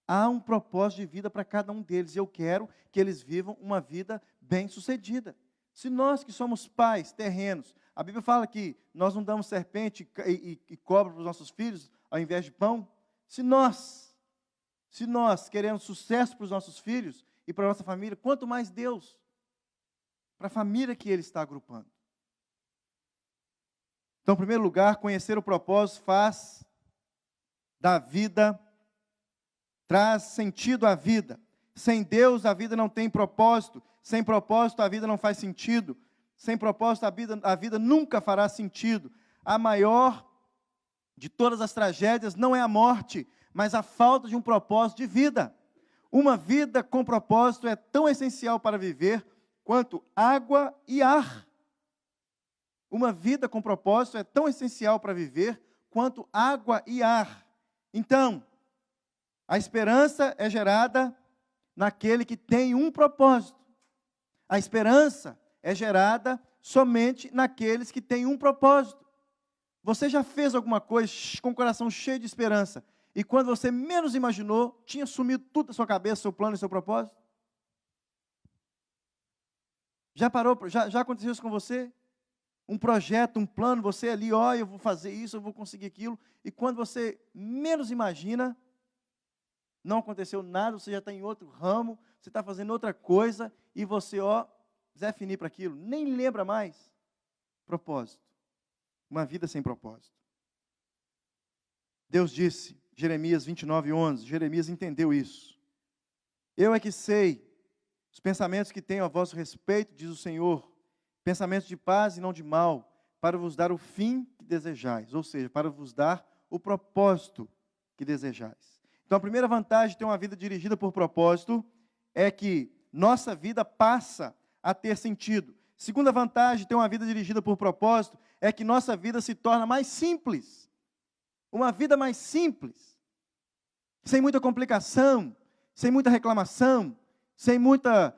Há um propósito de vida para cada um deles. Eu quero que eles vivam uma vida bem-sucedida. Se nós que somos pais terrenos, a Bíblia fala que nós não damos serpente e cobra para os nossos filhos, ao invés de pão. Se nós queremos sucesso para os nossos filhos e para a nossa família, quanto mais Deus, para a família que Ele está agrupando. Então, em primeiro lugar, conhecer o propósito faz da vida, traz sentido à vida. Sem Deus, a vida não tem propósito. Sem propósito, a vida não faz sentido. Sem propósito, a vida nunca fará sentido. A maior de todas as tragédias não é a morte, mas a falta de um propósito de vida. Uma vida com propósito é tão essencial para viver quanto água e ar. Uma vida com propósito é tão essencial para viver quanto água e ar. Então, a esperança é gerada naquele que tem um propósito. A esperança é gerada somente naqueles que têm um propósito. Você já fez alguma coisa com o coração cheio de esperança e quando você menos imaginou, tinha sumido tudo da sua cabeça, seu plano e seu propósito? Já aconteceu isso com você? Um projeto, um plano, você ali, eu vou fazer isso, eu vou conseguir aquilo, e quando você menos imagina, não aconteceu nada, você já está em outro ramo, você está fazendo outra coisa, e você, Zé Fini para aquilo, nem lembra mais. Propósito. Uma vida sem propósito. Deus disse, Jeremias 29:11, Jeremias entendeu isso. Eu é que sei os pensamentos que tenho a vosso respeito, diz o Senhor, pensamentos de paz e não de mal, para vos dar o fim que desejais, ou seja, para vos dar o propósito que desejais. Então, a primeira vantagem de ter uma vida dirigida por propósito é que nossa vida passa a ter sentido. Segunda vantagem de ter uma vida dirigida por propósito é que nossa vida se torna mais simples. Uma vida mais simples, sem muita complicação, sem muita reclamação, sem muita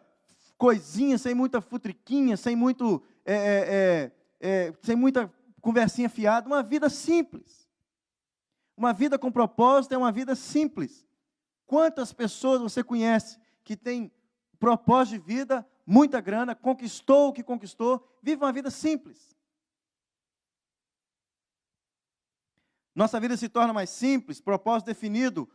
coisinha, sem muita futriquinha, sem muita conversinha fiada. Uma vida simples. Uma vida com propósito é uma vida simples. Quantas pessoas você conhece que tem propósito de vida, muita grana, conquistou o que conquistou, vive uma vida simples? Nossa vida se torna mais simples, propósito definido.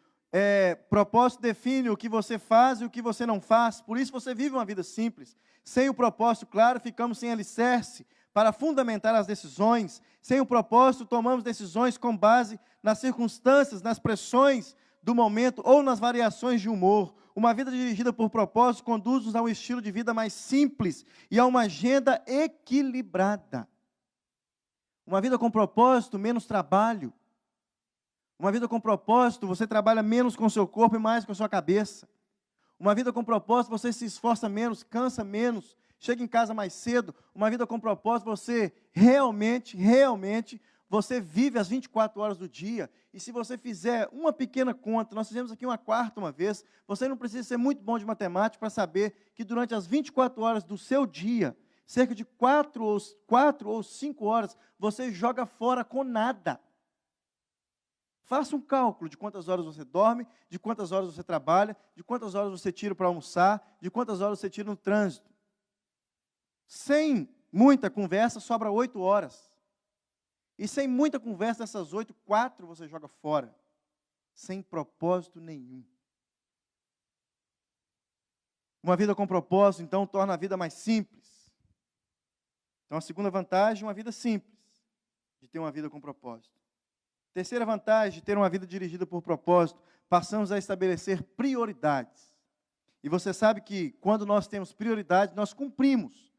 Propósito define o que você faz e o que você não faz, por isso você vive uma vida simples. Sem o propósito claro, ficamos sem alicerce para fundamentar as decisões. Sem o propósito, tomamos decisões com base nas circunstâncias, nas pressões do momento ou nas variações de humor. Uma vida dirigida por propósito conduz-nos a um estilo de vida mais simples e a uma agenda equilibrada. Uma vida com propósito, menos trabalho. Uma vida com propósito, você trabalha menos com o seu corpo e mais com a sua cabeça. Uma vida com propósito, você se esforça menos, cansa menos, chega em casa mais cedo. Uma vida com propósito, você realmente, você vive as 24 horas do dia. E se você fizer uma pequena conta, nós fizemos aqui uma quarta uma vez, você não precisa ser muito bom de matemática para saber que durante as 24 horas do seu dia, cerca de 4 ou 5 horas, você joga fora com nada. Faça um cálculo de quantas horas você dorme, de quantas horas você trabalha, de quantas horas você tira para almoçar, de quantas horas você tira no trânsito. Sem muita conversa, sobra 8 horas. E sem muita conversa, dessas 8, 4 você joga fora. Sem propósito nenhum. Uma vida com propósito, então, torna a vida mais simples. Então, a segunda vantagem, uma vida simples, de ter uma vida com propósito. Terceira vantagem de ter uma vida dirigida por propósito, passamos a estabelecer prioridades. E você sabe que quando nós temos prioridades, nós cumprimos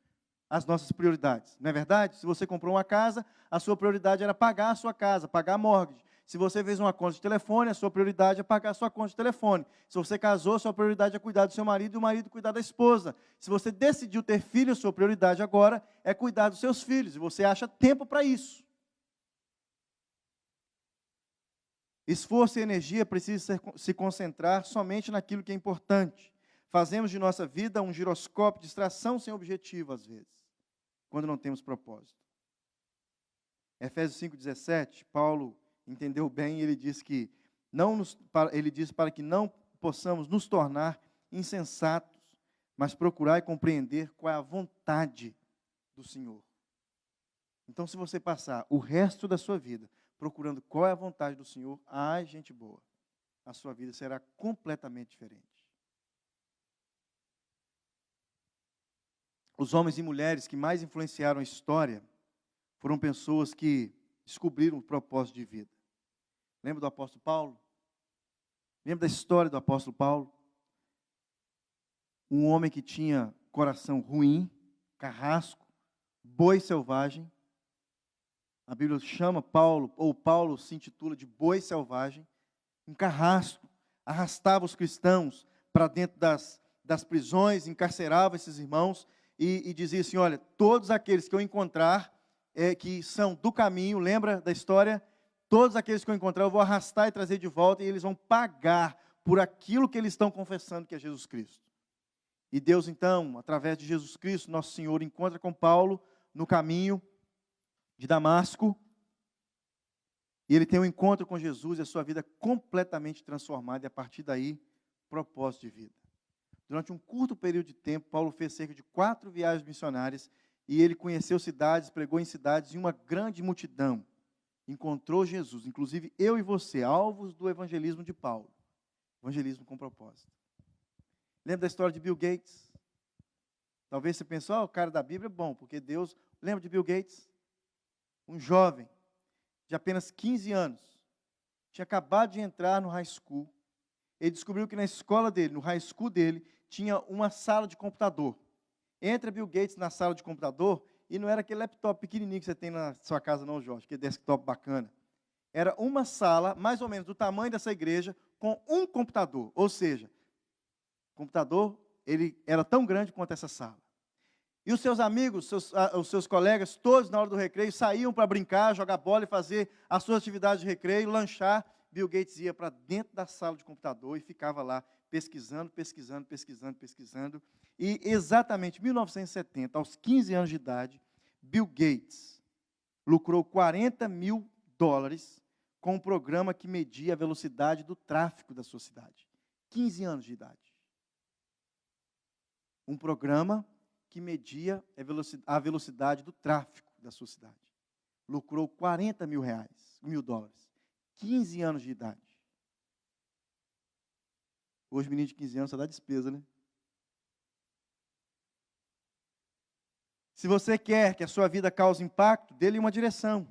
as nossas prioridades. Não é verdade? Se você comprou uma casa, a sua prioridade era pagar a sua casa, pagar a mortgage. Se você fez uma conta de telefone, a sua prioridade é pagar a sua conta de telefone. Se você casou, a sua prioridade é cuidar do seu marido e o marido cuidar da esposa. Se você decidiu ter filho, a sua prioridade agora é cuidar dos seus filhos. E você acha tempo para isso. Esforço e energia precisam se concentrar somente naquilo que é importante. Fazemos de nossa vida um giroscópio de distração sem objetivo, às vezes, quando não temos propósito. Efésios 5,17, Paulo entendeu bem, ele diz que ele diz para que não possamos nos tornar insensatos, mas procurar e compreender qual é a vontade do Senhor. Então, se você passar o resto da sua vida procurando qual é a vontade do Senhor, ai, gente boa, a sua vida será completamente diferente. Os homens e mulheres que mais influenciaram a história foram pessoas que descobriram o propósito de vida. Lembra do apóstolo Paulo? Lembra da história do apóstolo Paulo? Um homem que tinha coração ruim, carrasco, boi selvagem. A Bíblia chama Paulo, ou Paulo se intitula de boi selvagem. Um carrasco, arrastava os cristãos para dentro das prisões, encarcerava esses irmãos e dizia assim, olha, todos aqueles que eu encontrar, que são do caminho, lembra da história? Todos aqueles que eu encontrar, eu vou arrastar e trazer de volta, e eles vão pagar por aquilo que eles estão confessando que é Jesus Cristo. E Deus, então, através de Jesus Cristo, nosso Senhor, encontra com Paulo no caminho de Damasco, e ele tem um encontro com Jesus, e a sua vida é completamente transformada, e a partir daí, propósito de vida. Durante um curto período de tempo, Paulo fez cerca de 4 viagens missionárias, e ele conheceu cidades, pregou em cidades, e uma grande multidão encontrou Jesus, inclusive eu e você, alvos do evangelismo de Paulo. Evangelismo com propósito. Lembra da história de Bill Gates? Talvez você pensou, o cara da Bíblia é bom, porque Deus... Lembra de Bill Gates? Um jovem de apenas 15 anos, tinha acabado de entrar no high school. Ele descobriu que na escola dele, no high school dele, tinha uma sala de computador. Entra Bill Gates na sala de computador, e não era aquele laptop pequenininho que você tem na sua casa não, Jorge, aquele desktop bacana. Era uma sala, mais ou menos do tamanho dessa igreja, com um computador. Ou seja, o computador, ele era tão grande quanto essa sala. E os seus amigos, os seus colegas, todos na hora do recreio, saíam para brincar, jogar bola e fazer as suas atividades de recreio, lanchar. Bill Gates ia para dentro da sala de computador e ficava lá pesquisando. E exatamente em 1970, aos 15 anos de idade, Bill Gates lucrou $40 mil com um programa que media a velocidade do tráfego da sua cidade. 15 anos de idade. Um programa que media a velocidade do tráfego da sua cidade. Lucrou $40 mil. 15 anos de idade. Hoje, menino de 15 anos só dá despesa, né? Se você quer que a sua vida cause impacto, dê-lhe uma direção.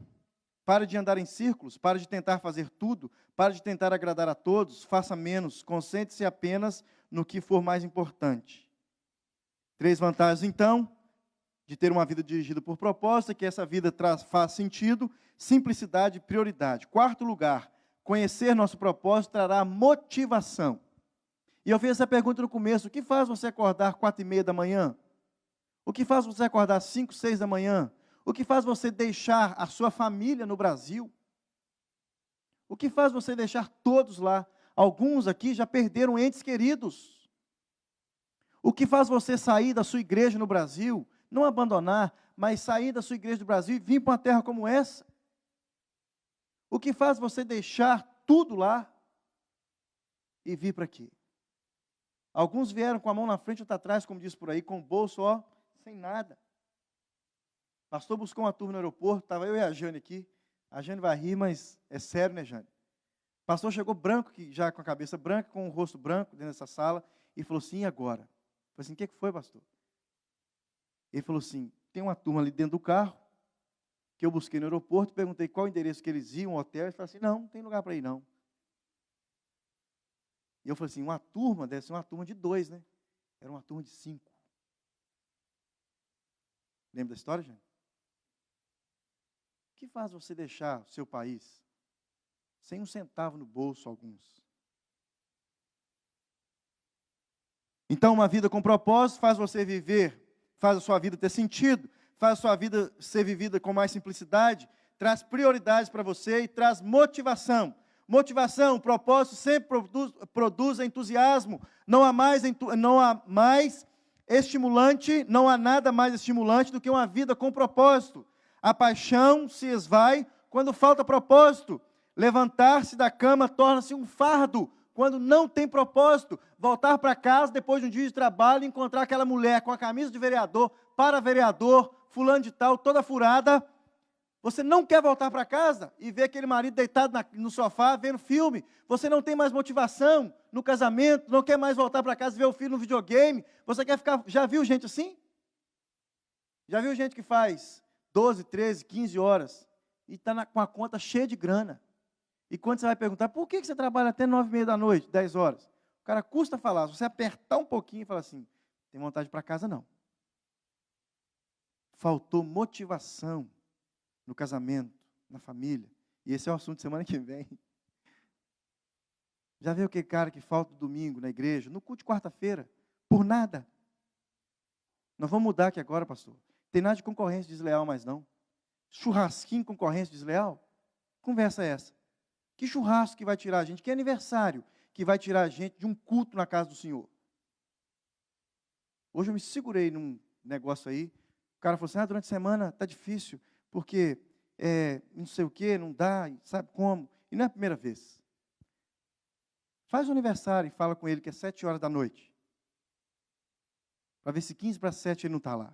Pare de andar em círculos, pare de tentar fazer tudo, pare de tentar agradar a todos, faça menos, concentre-se apenas no que for mais importante. 3 vantagens, então, de ter uma vida dirigida por propósito, é que essa vida faz sentido, simplicidade e prioridade. 4º lugar, conhecer nosso propósito trará motivação. E eu fiz essa pergunta no começo, o que faz você acordar 4:30 da manhã? O que faz você acordar 5, 6 da manhã? O que faz você deixar a sua família no Brasil? O que faz você deixar todos lá? Alguns aqui já perderam entes queridos. O que faz você sair da sua igreja no Brasil, não abandonar, mas sair da sua igreja do Brasil e vir para uma terra como essa? O que faz você deixar tudo lá e vir para aqui? Alguns vieram com a mão na frente e outra atrás, como diz por aí, com o bolso, sem nada. O pastor buscou uma turma no aeroporto, estava eu e a Jane aqui. A Jane vai rir, mas é sério, né, Jane? O pastor chegou branco, já com a cabeça branca, com o rosto branco, dentro dessa sala, e falou assim, e agora? Eu falei assim, o que foi, pastor? Ele falou assim, tem uma turma ali dentro do carro, que eu busquei no aeroporto, perguntei qual o endereço que eles iam, um hotel, e falou assim, não tem lugar para ir não. E eu falei assim, uma turma deve ser uma turma de 2, né? Era uma turma de 5. Lembra da história, gente? O que faz você deixar o seu país sem um centavo no bolso, alguns? Então, uma vida com propósito faz você viver, faz a sua vida ter sentido, faz a sua vida ser vivida com mais simplicidade, traz prioridades para você e traz motivação. Motivação, propósito sempre produz entusiasmo. Não há mais estimulante, não há nada mais estimulante do que uma vida com propósito. A paixão se esvai quando falta propósito. Levantar-se da cama torna-se um fardo quando não tem propósito. Voltar para casa depois de um dia de trabalho e encontrar aquela mulher com a camisa de vereador, para vereador, fulano de tal, toda furada. Você não quer voltar para casa e ver aquele marido deitado no sofá, vendo filme. Você não tem mais motivação no casamento, não quer mais voltar para casa e ver o filho no videogame. Você quer ficar... Já viu gente assim? Já viu gente que faz 12, 13, 15 horas e está com a conta cheia de grana? E quando você vai perguntar, por que você trabalha até 9h30 da noite, 10 horas? O cara custa falar. Se você apertar um pouquinho e falar assim, tem vontade para casa não. Faltou motivação no casamento, na família. E esse é o assunto de semana que vem. Já viu aquele cara que falta domingo na igreja, no culto de quarta-feira, por nada? Nós vamos mudar aqui agora, pastor. Tem nada de concorrência desleal mais não. Churrasquinho, concorrência desleal? Conversa é essa. Que churrasco que vai tirar a gente? Que aniversário que vai tirar a gente de um culto na casa do Senhor? Hoje eu me segurei num negócio aí. O cara falou assim, durante a semana está difícil, porque não sei o quê, não dá, sabe como? E não é a primeira vez. Faz o aniversário e fala com ele que é 7 horas da noite. Para ver se 15 para 7 ele não está lá.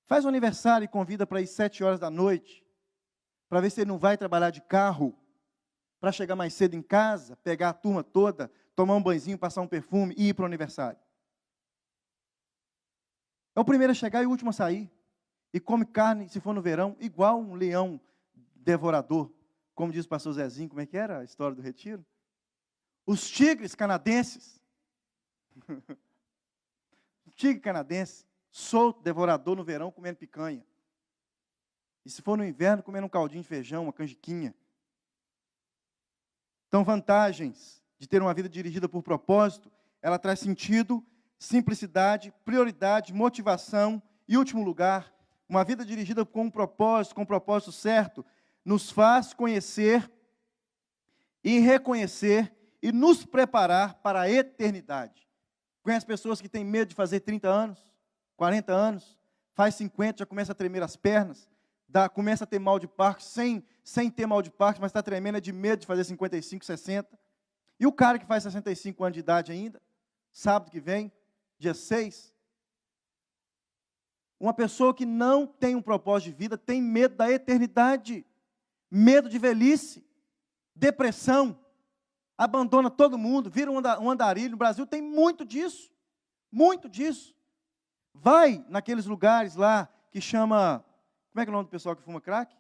Faz o aniversário e convida para ir 7 horas da noite, para ver se ele não vai trabalhar de carro, para chegar mais cedo em casa, pegar a turma toda, tomar um banhozinho, passar um perfume e ir para o aniversário. É o primeiro a chegar e o último a sair. E come carne, se for no verão, igual um leão devorador. Como diz o pastor Zezinho, como é que era a história do retiro? Os tigres canadenses. O tigre canadense, solto, devorador no verão, comendo picanha. E se for no inverno, comendo um caldinho de feijão, uma canjiquinha. Então, vantagens de ter uma vida dirigida por propósito, ela traz sentido, simplicidade, prioridade, motivação e, último lugar, uma vida dirigida com um propósito certo, nos faz conhecer e reconhecer e nos preparar para a eternidade. Conhece pessoas que têm medo de fazer 30 anos, 40 anos, faz 50, já começa a tremer as pernas, começa a ter mal de parto, sem ter mal de parto, mas está tremendo de medo de fazer 55, 60. E o cara que faz 65 anos de idade ainda, sábado que vem, dia 6, uma pessoa que não tem um propósito de vida, tem medo da eternidade, medo de velhice, depressão, abandona todo mundo, vira um andarilho. No Brasil tem muito disso, muito disso. Vai naqueles lugares lá que chama, como é que é o nome do pessoal que fuma crack?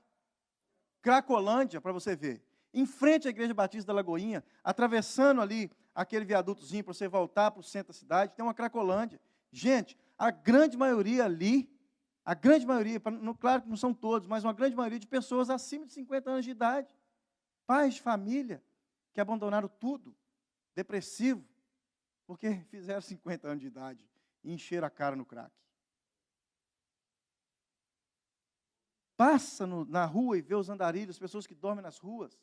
Cracolândia, para você ver. Em frente à Igreja Batista da Lagoinha, atravessando ali aquele viadutozinho para você voltar para o centro da cidade, tem uma Cracolândia. Gente, a grande maioria ali, claro que não são todos, mas uma grande maioria de pessoas acima de 50 anos de idade, pais de família, que abandonaram tudo, depressivo, porque fizeram 50 anos de idade e encheram a cara no crack. Passa na rua e vê os andarilhos, pessoas que dormem nas ruas,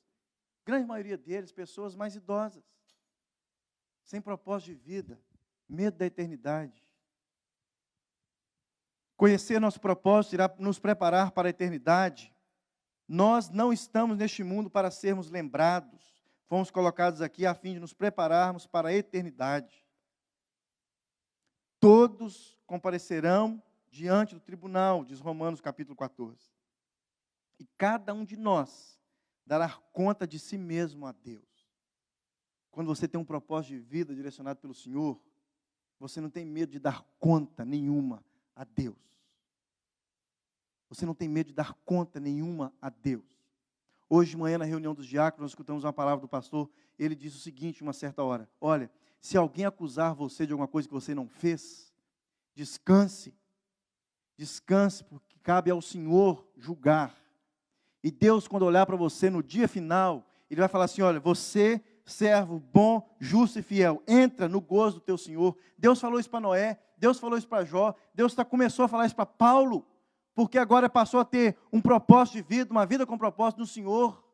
grande maioria deles, pessoas mais idosas, sem propósito de vida, medo da eternidade. Conhecer nosso propósito irá nos preparar para a eternidade. Nós não estamos neste mundo para sermos lembrados. Fomos colocados aqui a fim de nos prepararmos para a eternidade. Todos comparecerão diante do tribunal, diz Romanos capítulo 14. E cada um de nós dará conta de si mesmo a Deus. Quando você tem um propósito de vida direcionado pelo Senhor, você não tem medo de dar conta nenhuma a Deus. Você não tem medo de dar conta nenhuma a Deus. Hoje de manhã, na reunião dos diáconos, nós escutamos uma palavra do pastor. Ele disse o seguinte, uma certa hora: olha, se alguém acusar você de alguma coisa que você não fez, descanse. Descanse, porque cabe ao Senhor julgar. E Deus, quando olhar para você no dia final, Ele vai falar assim: olha, você, servo bom, justo e fiel, entra no gozo do teu Senhor. Deus falou isso para Noé, Deus falou isso para Jó, Deus começou a falar isso para Paulo, porque agora passou a ter um propósito de vida, uma vida com propósito no Senhor.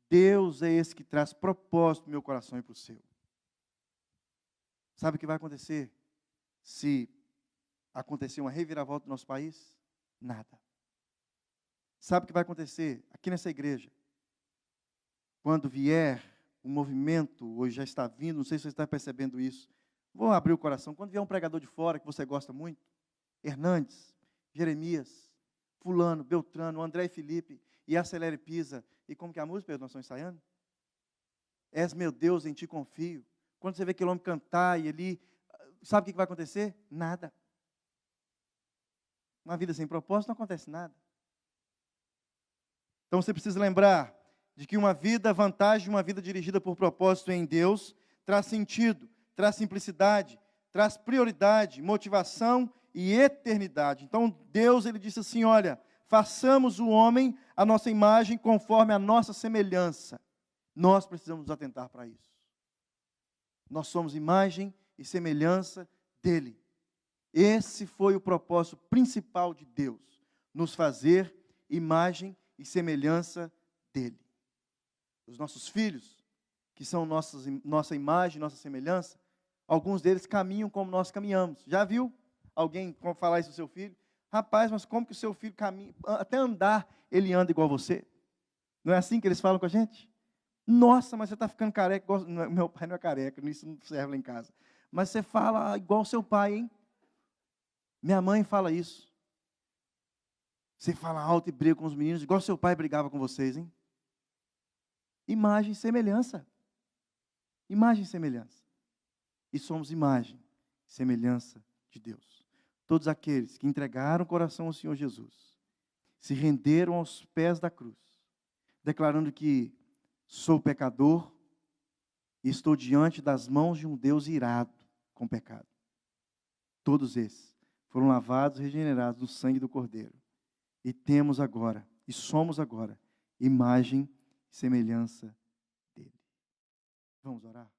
Deus é esse que traz propósito no meu coração e para o seu. Sabe o que vai acontecer se acontecer uma reviravolta no nosso país? Nada. Sabe o que vai acontecer aqui nessa igreja? Quando vier um movimento, hoje já está vindo, não sei se você está percebendo isso. Vou abrir o coração. Quando vier um pregador de fora que você gosta muito, Hernandes, Jeremias, Fulano, Beltrano, André e Felipe, e Acelere Pisa, e como que é a música nós estamos ensaiando? És meu Deus, em ti confio. Quando você vê aquele homem cantar e ele, sabe o que vai acontecer? Nada. Uma vida sem propósito não acontece nada. Então você precisa lembrar de que uma vida, a vantagem de uma vida dirigida por propósito em Deus, traz sentido, traz simplicidade, traz prioridade, motivação e eternidade. Então Deus, Ele disse assim, olha, façamos o homem a nossa imagem conforme a nossa semelhança. Nós precisamos nos atentar para isso. Nós somos imagem e semelhança dEle. Esse foi o propósito principal de Deus, nos fazer imagem e semelhança dEle. Os nossos filhos, que são nossa imagem, nossa semelhança, alguns deles caminham como nós caminhamos. Já viu alguém falar isso do seu filho? Rapaz, mas como que o seu filho caminha? Até andar, ele anda igual você. Não é assim que eles falam com a gente? Nossa, mas você está ficando careca. Meu pai não é careca, isso não serve lá em casa. Mas você fala igual seu pai, hein? Minha mãe fala isso. Você fala alto e briga com os meninos, igual seu pai brigava com vocês, hein? Imagem e semelhança. Imagem e semelhança. E somos imagem e semelhança de Deus. Todos aqueles que entregaram o coração ao Senhor Jesus, se renderam aos pés da cruz, declarando que sou pecador e estou diante das mãos de um Deus irado com o pecado. Todos esses foram lavados e regenerados no sangue do Cordeiro. E temos agora, e somos agora, imagem e semelhança dele. Vamos orar?